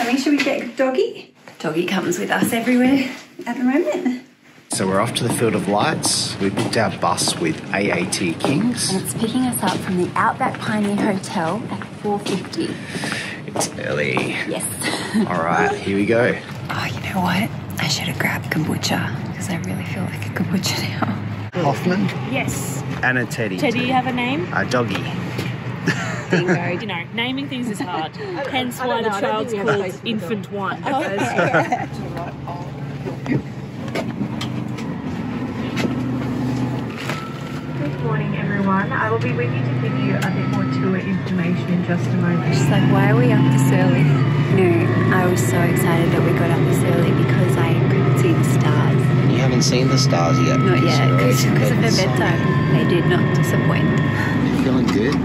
Sammy, should we get Doggy? Doggy comes with us everywhere at the moment. So we're off to the Field of Lights. We booked our bus with AAT Kings. And it's picking us up from the Outback Pioneer Hotel at 4:50. It's early. Yes. All right, here we go. Oh, you know what? I should have grabbed kombucha because I really feel like a kombucha now. Hoffman? Yes. Anna Teddy. Teddy, you have a name? Doggy. Bingo. You know, naming things is hard. Hence why the child's called Infant One. Good morning, everyone. I will be with you to give you a bit more tour information in just a moment. She's like, why are we up this early? No, I was so excited that we got up this early because I couldn't see the stars. You haven't seen the stars yet? Not yet, because of their bedtime. They did not disappoint. You feeling good?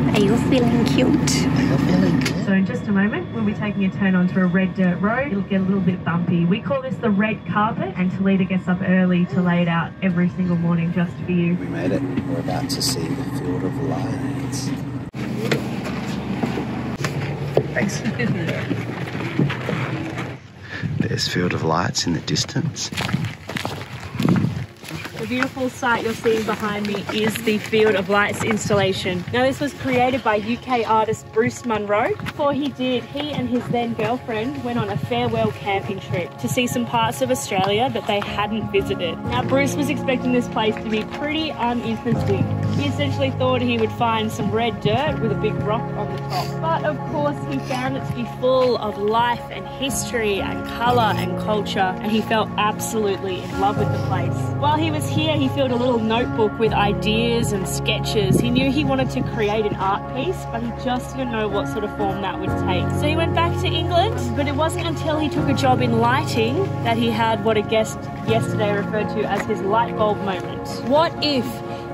Are you feeling cute? You're feeling good. So in just a moment, we'll be taking a turn onto a red dirt road. It'll get a little bit bumpy. We call this the red carpet, and Talita gets up early to lay it out every single morning just for you. We made it. We're about to see the Field of Lights. Thanks. There's Field of Lights in the distance. The beautiful sight you're seeing behind me is the Field of Lights installation. Now this was created by UK artist Bruce Munro. Before he did, he and his then girlfriend went on a farewell camping trip to see some parts of Australia that they hadn't visited. Now Bruce was expecting this place to be pretty uninteresting. He essentially thought he would find some red dirt with a big rock on the top. But of course he found it to be full of life and history and colour and culture, and he fell absolutely in love with the place. While he was here, he filled a little notebook with ideas and sketches. He knew he wanted to create an art piece, but he just didn't know what sort of form that would take. So he went back to England, but it wasn't until he took a job in lighting that he had what a guest yesterday referred to as his light bulb moment. What if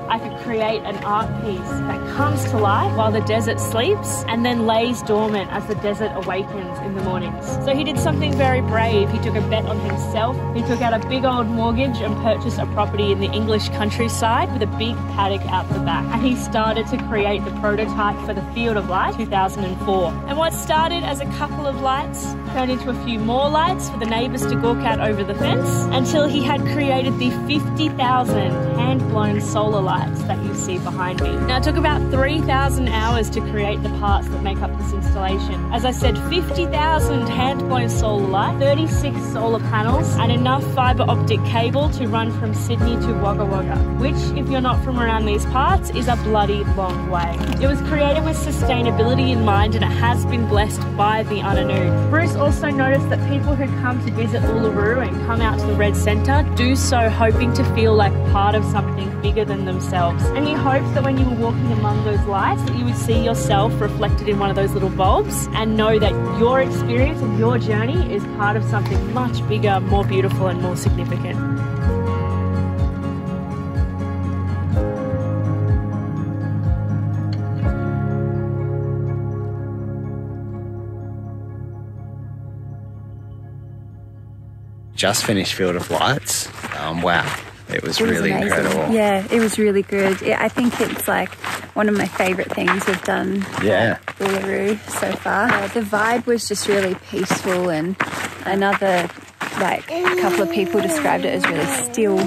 I could create an art piece that comes to life while the desert sleeps and then lays dormant as the desert awakens in the mornings? So he did something very brave. He took a bet on himself. He took out a big old mortgage and purchased a property in the English countryside with a big paddock out the back. And he started to create the prototype for the Field of Light 2004. And what started as a couple of lights turned into a few more lights for the neighbours to gawk at over the fence, until he had created the 50,000 hand-blown solar lights that you see behind me. Now it took about 3,000 hours to create the parts that make up this installation. As I said, 50,000 hand-blown solar lights, 36 solar panels, and enough fibre optic cable to run from Sydney to Wagga Wagga, which, if you're not from around these parts, is a bloody long way. It was created with sustainability in mind, and it has been blessed by the Unanoo. Bruce also noticed that people who come to visit Uluru and come out to the Red Centre do so hoping to feel like part of something bigger than themselves. And he hopes that when you were walking among those lights that you would see yourself reflected in one of those little bulbs and know that your experience and your journey is part of something much bigger, more beautiful and more significant. Just finished Field of Lights. Wow. It was really amazing. incredible. Yeah, it was really good. I think it's like one of my favourite things we've done at Uluru so far. The vibe was just really peaceful, and another couple of people described it as really still.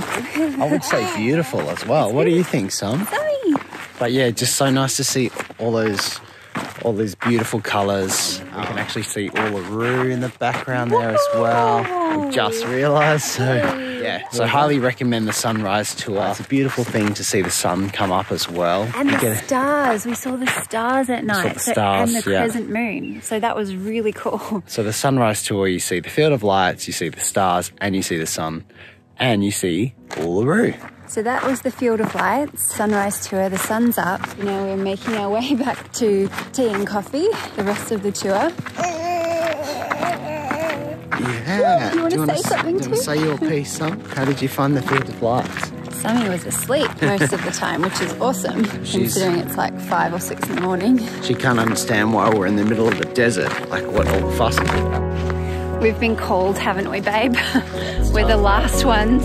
I would say beautiful as well. What do you think, Sam? Sorry. But yeah, just so nice to see all these beautiful colours. You can actually see Uluru in the background there as well. We just realised, so highly recommend the sunrise tour. It's a beautiful thing to see the sun come up as well. And the stars. We saw the stars at night. The stars, and the crescent moon. So that was really cool. So the sunrise tour, you see the Field of Lights, you see the stars, and you see the sun, and you see Uluru. So that was the Field of Lights sunrise tour. The sun's up. Now we're making our way back to tea and coffee, the rest of the tour. Yeah. Do you want to say something too? Do you want to say your piece, Sam? How did you find the Field of Lights? Sammy was asleep most of the time, which is awesome, considering it's like 5 or 6 in the morning. She can't understand why we're in the middle of the desert, like what all the fuss is about. We've been called, haven't we, babe? We're the last ones